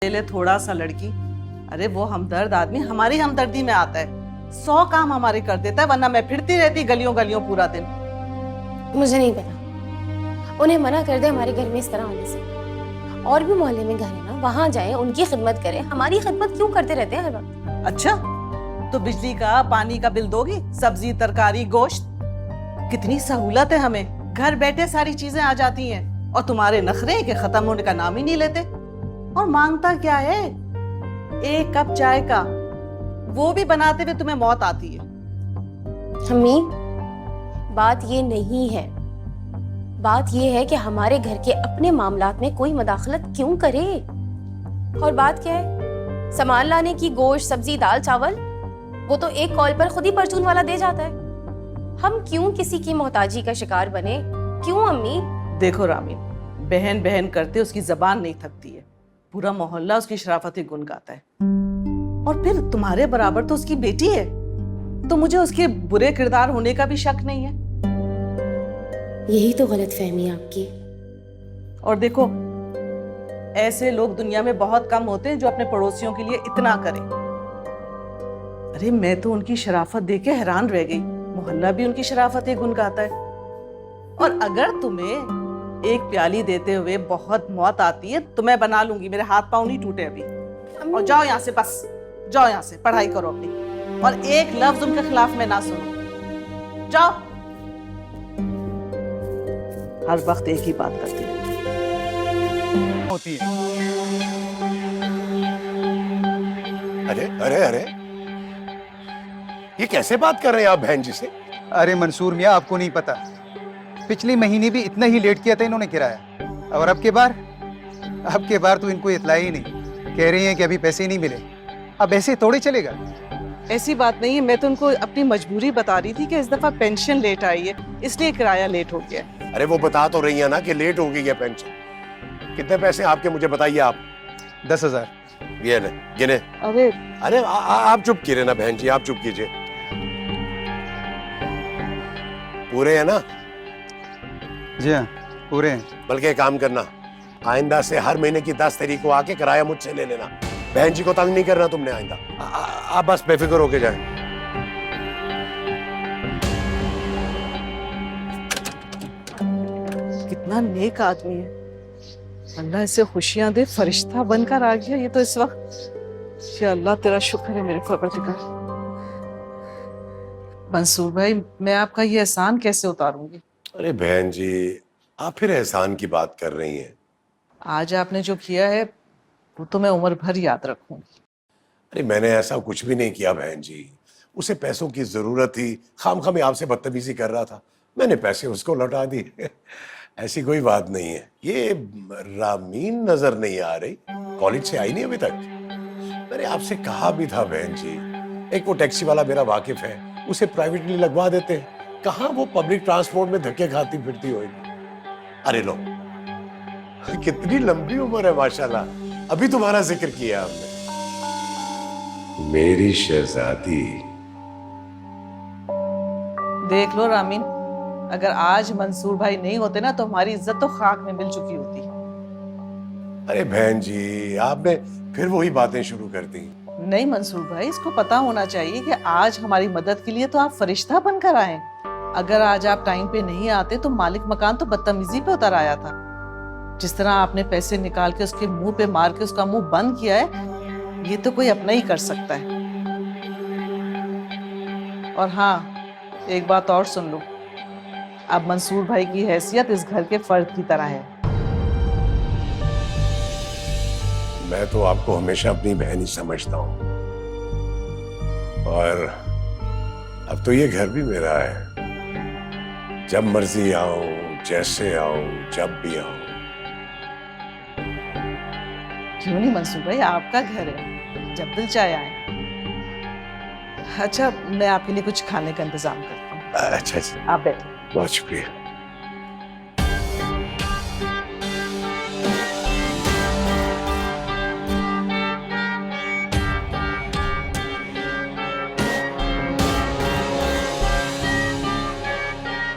ले थोड़ा सा लड़की। अरे वो हमदर्द आदमी हमारी हमदर्दी में आता है, 100 काम हमारे कर देता है, वरना मैं फिरती रहती गलियों गलियों पूरा दिन। मुझे नहीं पता, उन्हें मना कर दे हमारे घर में इस तरह आने से। और भी मोहल्ले में घर है ना, वहां जाएं, उनकी खिदमत करें। हमारी खिदमत क्यों करते रहते हैं हर वक्त? अच्छा, तो बिजली का पानी का बिल दोगी, सब्जी तरकारी गोश्त, कितनी सहूलत है हमें, घर बैठे सारी चीजें आ जाती हैं। और तुम्हारे नखरे के खत्म होने का नाम ही नहीं लेते। और मांगता क्या है, एक कप चाय का, वो भी बनाते हुए तुम्हें मौत आती है। अम्मी, बात ये नहीं है, बात ये है कि हमारे घर के अपने मामलात में कोई मदाखलत क्यों करे। और बात क्या है, सामान लाने की, गोश्त सब्जी दाल चावल, वो तो एक कॉल पर खुद ही परचून वाला दे जाता है। हम क्यों किसी की मोहताजी का शिकार बने, क्यों अम्मी? देखो रामीन, बहन बहन करते उसकी जबान नहीं थकती है, पूरा मोहल्ला उसकी शराफतें गुन गाता है। और फिर तुम्हारे बराबर तो उसकी बेटी है, तो मुझे उसके बुरे किरदार होने का भी शक नहीं है। यही तो गलतफहमी है आपकी। और देखो, ऐसे लोग दुनिया में बहुत कम होते हैं जो अपने पड़ोसियों के लिए इतना करें। अरे मैं तो उनकी शराफत देख के हैरान रह गई, मोहल्ला भी उनकी शराफतें गुन गाता है। और अगर तुम्हें एक प्याली देते हुए बहुत मौत आती है तो मैं बना लूंगी, मेरे हाथ पांव नहीं टूटे अभी। और जाओ यहाँ से, बस जाओ यहाँ से, पढ़ाई करो अपनी, और एक लफ्ज उनके खिलाफ में ना सुनो। जाओ, हर वक्त एक ही बात करती होती है। अरे अरे अरे, ये कैसे बात कर रहे हैं आप बहन जी से? अरे मंसूर मियाँ, आपको नहीं पता, पिछले महीने भी इतना ही लेट किया था इन्होंने किराया, और अब के बार तो इनको इतला ही नहीं। कह रही हैं कि अभी पैसे नहीं मिले। अब ऐसे थोड़े चलेगा। ऐसी बात नहीं है, मैं तो उनको अपनी मजबूरी बता रही थी कि इस दफा पेंशन लेट आई है, इसलिए किराया लेट हो गया। अरे वो बता तो रही है ना कि लेट हो गई है पेंशन। कितने पैसे आपके, मुझे बताइए आप। 10,000। ये ले, गिने। अरे अरे आप चुप कीजिए ना बहन जी, आप चुप कीजिए। पूरे है ना? जी हाँ, पूरे हैं। बल्कि एक काम करना, आइंदा से हर महीने की 10 तारीख को आके किराया मुझसे ले लेना। बहन जी को तंग नहीं करना तुमने आइंदा। आप बस बेफिक्र होके जाएं। कितना नेक आदमी है, अल्लाह इसे खुशियां दे, फरिश्ता बनकर आ गया ये तो इस वक्त। या अल्लाह तेरा शुक्र है मेरे परवरदिगार। मंसूर भाई, मैं आपका ये एहसान कैसे उतारूंगी? अरे बहन जी, आप फिर एहसान की बात कर रही हैं। आज आपने जो किया है वो तो मैं उम्र भर याद रखूंगी। अरे मैंने ऐसा कुछ भी नहीं किया बहन जी, उसे पैसों की जरूरत थी, खामखा मैं आपसे बदतमीजी कर रहा था, मैंने पैसे उसको लौटा दिए। ऐसी कोई बात नहीं है। ये रामीन नजर नहीं आ रही, कॉलेज से आई नहीं अभी तक। मैंने आपसे कहा भी था बहन जी, एक वो टैक्सी वाला मेरा वाकिफ है, उसे प्राइवेटली लगवा देते हैं। कहाँ वो पब्लिक ट्रांसपोर्ट में धक्के खाती फिरती होगी। अरे लो, कितनी लंबी उम्र है माशाल्लाह, अभी तुम्हारा जिक्र किया हमने। मेरी शहजादी। देख लो रामीन, अगर आज मंसूर भाई नहीं होते ना तो हमारी इज्जत तो खाक में मिल चुकी होती। अरे बहन जी, आपने फिर वही बातें शुरू कर दी। नहीं मंसूर भाई, इसको पता होना चाहिए कि आज हमारी मदद के लिए तो आप फरिश्ता बनकर आए। अगर आज आप टाइम पे नहीं आते तो मालिक मकान तो बदतमीजी पे उतर आया था। जिस तरह आपने पैसे निकाल के उसके मुंह पे मार के उसका मुंह बंद किया है, ये तो कोई अपना ही कर सकता है। और हाँ, एक बात और सुन लो, अब मंसूर भाई की हैसियत इस घर के फर्द की तरह है। मैं तो आपको हमेशा अपनी बहन ही समझता हूँ, और अब तो ये घर भी मेरा है। जब मर्जी आऊं, जैसे आऊं, जब भी आऊं। क्यों नहीं मंसूर भाई, आपका घर है, जब दिल चाहे आए। अच्छा, मैं आपके लिए कुछ खाने का इंतजाम करता हूँ। अच्छा, आप बैठो। बहुत शुक्रिया।